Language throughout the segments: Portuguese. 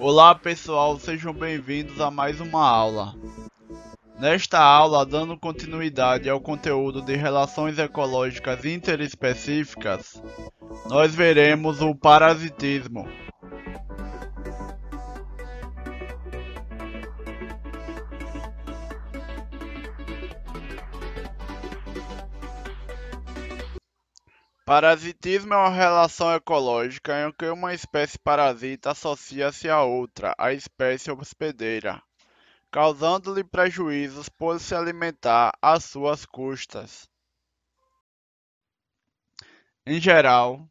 Olá pessoal, sejam bem-vindos a mais uma aula. Nesta aula, dando continuidade ao conteúdo de relações ecológicas interespecíficas, nós veremos o parasitismo. Parasitismo é uma relação ecológica em que uma espécie parasita associa-se a outra, a espécie hospedeira, causando-lhe prejuízos por se alimentar às suas custas. Em geral,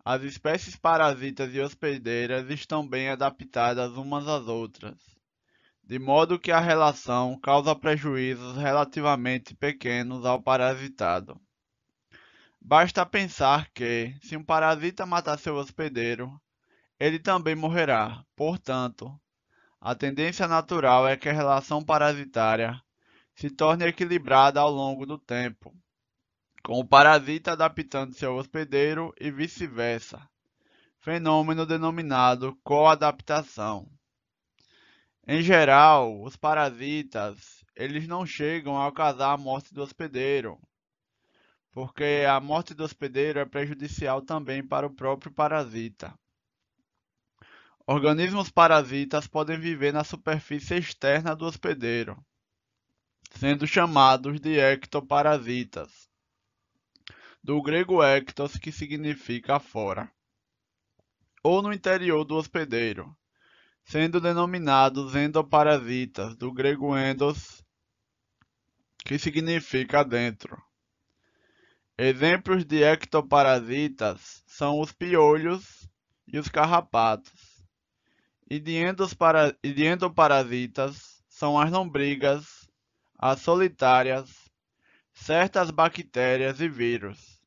as espécies parasitas e hospedeiras estão bem adaptadas umas às outras, de modo que a relação causa prejuízos relativamente pequenos ao parasitado. Basta pensar que, se um parasita matar seu hospedeiro, ele também morrerá. Portanto, a tendência natural é que a relação parasitária se torne equilibrada ao longo do tempo, com o parasita adaptando-se ao hospedeiro e vice-versa, fenômeno denominado coadaptação. Em geral, os parasitas, eles não chegam a causar a morte do hospedeiro, porque a morte do hospedeiro é prejudicial também para o próprio parasita. Organismos parasitas podem viver na superfície externa do hospedeiro, sendo chamados de ectoparasitas, do grego ectos, que significa fora, ou no interior do hospedeiro, sendo denominados endoparasitas, do grego endos, que significa dentro. Exemplos de ectoparasitas são os piolhos e os carrapatos, e de endoparasitas são as lombrigas, as solitárias, certas bactérias e vírus.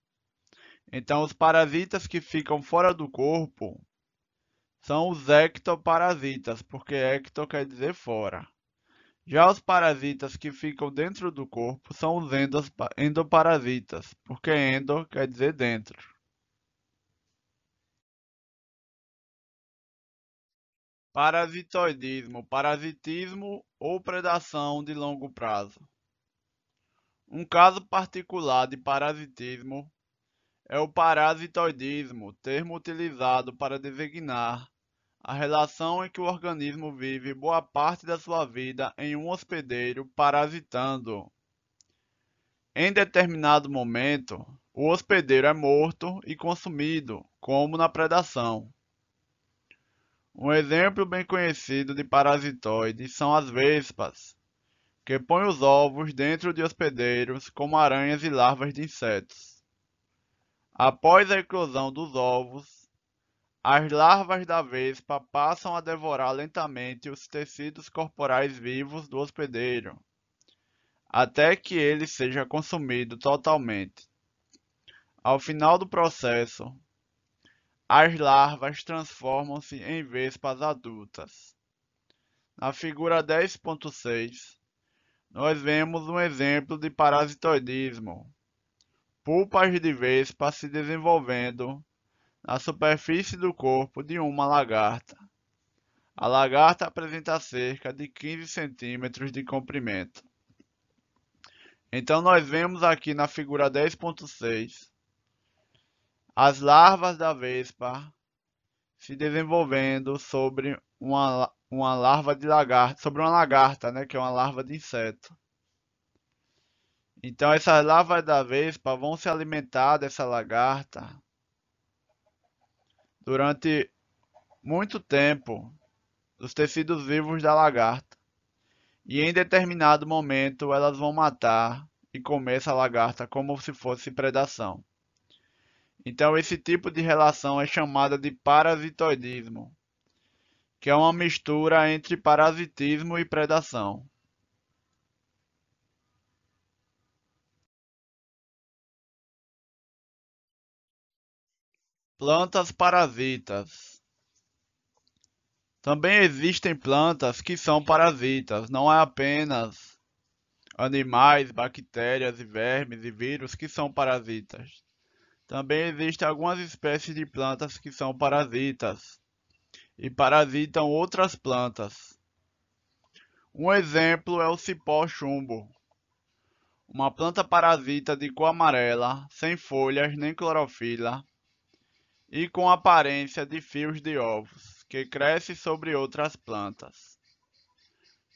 Então, os parasitas que ficam fora do corpo são os ectoparasitas, porque ecto quer dizer fora. Já os parasitas que ficam dentro do corpo são os endoparasitas, porque endo quer dizer dentro. Parasitoidismo, parasitismo ou predação de longo prazo. Um caso particular de parasitismo é o parasitoidismo, termo utilizado para designar a relação em que o organismo vive boa parte da sua vida em um hospedeiro parasitando. Em determinado momento, o hospedeiro é morto e consumido, como na predação. Um exemplo bem conhecido de parasitoide são as vespas, que põem os ovos dentro de hospedeiros como aranhas e larvas de insetos. Após a eclosão dos ovos, as larvas da vespa passam a devorar lentamente os tecidos corporais vivos do hospedeiro, até que ele seja consumido totalmente. Ao final do processo, as larvas transformam-se em vespas adultas. Na figura 10.6, nós vemos um exemplo de parasitoidismo. Pulpas de vespa se desenvolvendo na superfície do corpo de uma lagarta. A lagarta apresenta cerca de 15 centímetros de comprimento. Então nós vemos aqui na figura 10.6 as larvas da vespa se desenvolvendo sobre uma larva de lagarta, sobre uma lagarta, né, que é uma larva de inseto. Então essas larvas da vespa vão se alimentar dessa lagarta durante muito tempo, dos tecidos vivos da lagarta. E em determinado momento elas vão matar e comer essa lagarta como se fosse predação. Então esse tipo de relação é chamada de parasitoidismo, que é uma mistura entre parasitismo e predação. Plantas parasitas. Também existem plantas que são parasitas, não é apenas animais, bactérias e vermes e vírus que são parasitas. Também existem algumas espécies de plantas que são parasitas. e parasitam outras plantas. Um exemplo é o cipó chumbo, uma planta parasita de cor amarela, sem folhas nem clorofila e com aparência de fios de ovos, que cresce sobre outras plantas.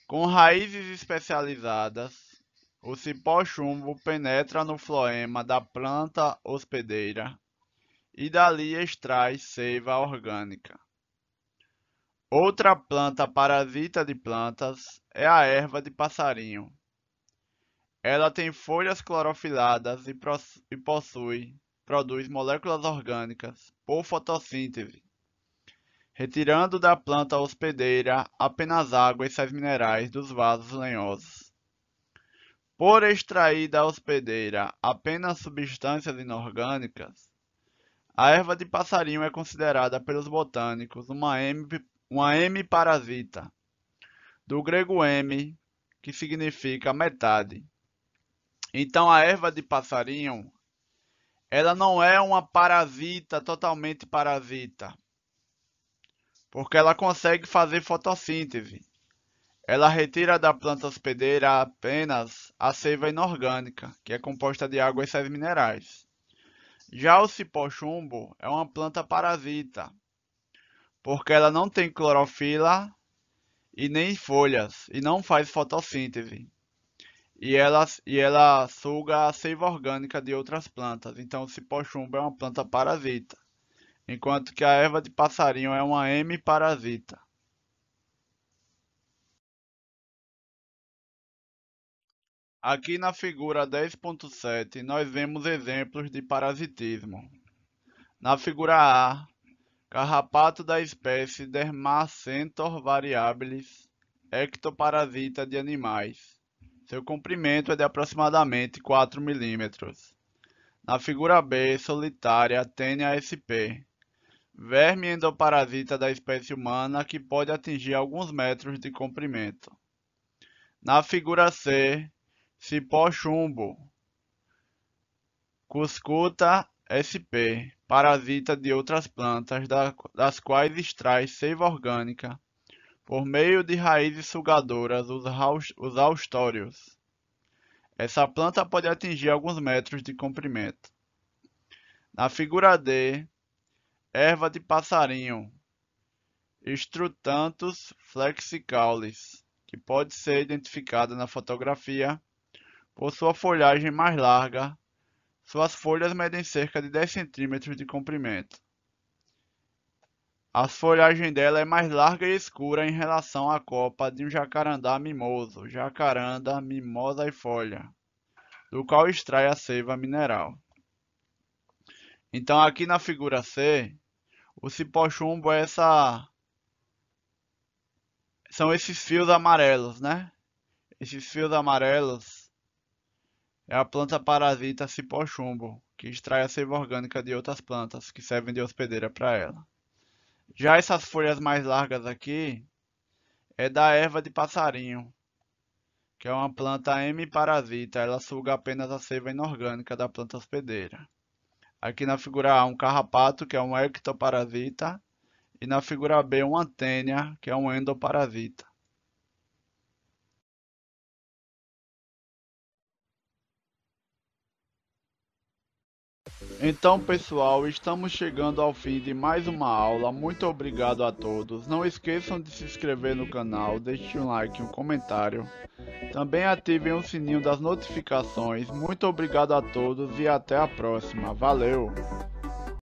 Com raízes especializadas, o cipó chumbo penetra no floema da planta hospedeira e dali extrai seiva orgânica. Outra planta parasita de plantas é a erva de passarinho. Ela tem folhas clorofiladas e produz moléculas orgânicas por fotossíntese, retirando da planta hospedeira apenas água e sais minerais dos vasos lenhosos. Por extrair da hospedeira apenas substâncias inorgânicas, a erva de passarinho é considerada pelos botânicos uma hemiparasita, do grego hemi, que significa metade. Então a erva de passarinho, ela não é uma parasita totalmente parasita, porque ela consegue fazer fotossíntese. Ela retira da planta hospedeira apenas a seiva inorgânica, que é composta de água e sais minerais. Já o cipó-chumbo é uma planta parasita, porque ela não tem clorofila e nem folhas, e não faz fotossíntese. E ela suga a seiva orgânica de outras plantas. Então o cipó-chumbo é uma planta parasita, enquanto que a erva de passarinho é uma hemiparasita. Aqui na figura 10.7 nós vemos exemplos de parasitismo. Na figura A, carrapato da espécie Dermacentor variabilis, ectoparasita de animais. Seu comprimento é de aproximadamente 4 milímetros. Na figura B, solitária Taenia sp, verme endoparasita da espécie humana que pode atingir alguns metros de comprimento. Na figura C, cipó chumbo, Cuscuta sp, parasita de outras plantas, das quais extrai seiva orgânica por meio de raízes sugadoras, os haustórios. Essa planta pode atingir alguns metros de comprimento. Na figura D, erva de passarinho, Strutanthus flexicaulis, que pode ser identificada na fotografia por sua folhagem mais larga. Suas folhas medem cerca de 10 centímetros de comprimento. A folhagem dela é mais larga e escura em relação à copa de um jacarandá mimoso, Jacaranda mimosaifolia, do qual extrai a seiva mineral. Então aqui na figura C, o cipó-chumbo são esses fios amarelos, né? Esses fios amarelos é a planta parasita cipó-chumbo, que extrai a seiva orgânica de outras plantas que servem de hospedeira para ela. Já essas folhas mais largas aqui é da erva de passarinho, que é uma planta hemiparasita, ela suga apenas a seiva inorgânica da planta hospedeira. Aqui na figura A, um carrapato, que é um ectoparasita, e na figura B, uma tênia, que é um endoparasita. Então, pessoal, estamos chegando ao fim de mais uma aula. Muito obrigado a todos. Não esqueçam de se inscrever no canal, deixe um like e um comentário. Também ativem o sininho das notificações. Muito obrigado a todos e até a próxima. Valeu!